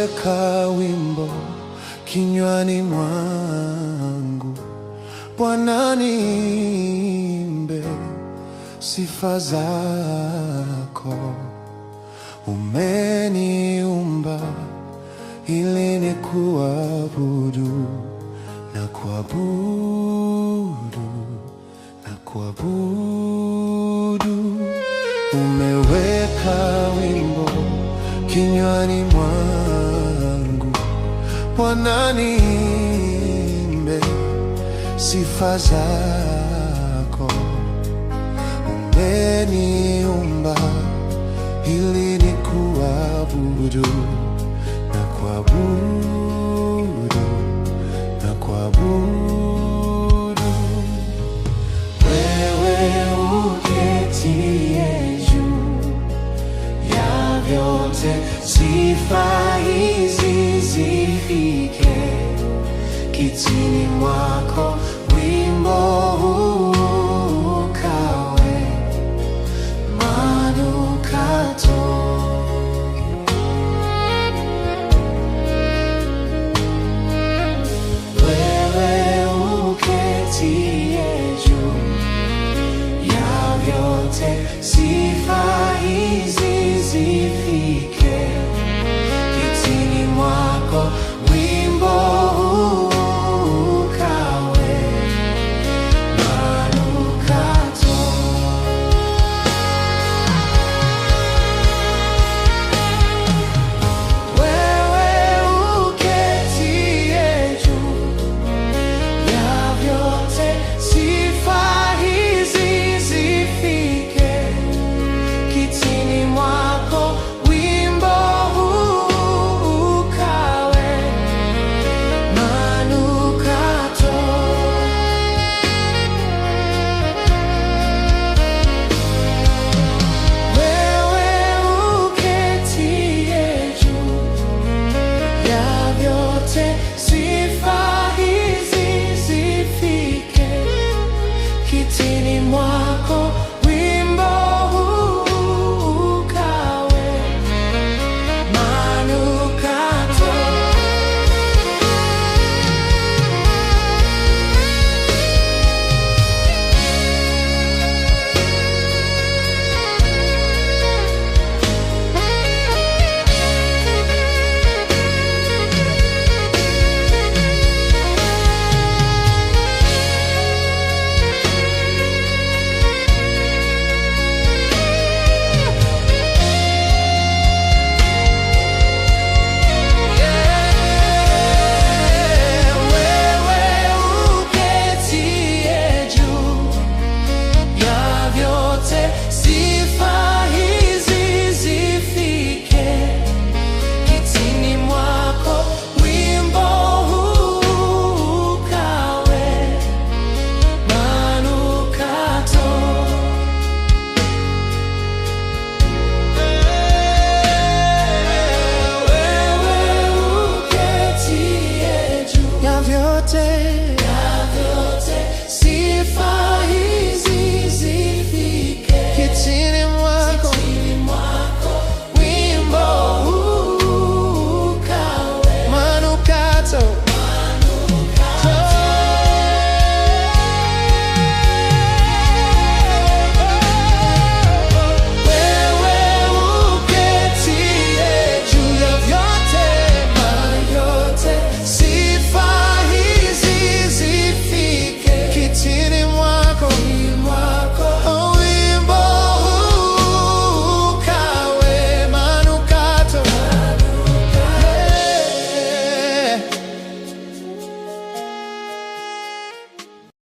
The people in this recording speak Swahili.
umeweka wimbo kinywani mwangu. Bwana, niimbe sifa zako. Umeniumba ili nikuabudu na kuabudu na kuabudu. Umeweka wimbo kinywani mwangu. Bwana, niimbe sifa zako. Umeniumba ili nikuabudu na kuabudu na kuabudu. Wewe uketie juu ya vyote, sifa hizi zifike kitini mwako. Wimbo huu ukawe manukato. Wewe uketie juu ya vyote, sifa hizi zifike kitini mwako. Wimbo huu ukawe manukato. Wewe uketie juu ya vyote, sifa hizi zifike kitini mwako. Wimbo huu ukawe manukato. Wewe uketie juu ya vyote, sifa hizi zifike kitini mwako. Wimbo huu ukawe manukato. Vyote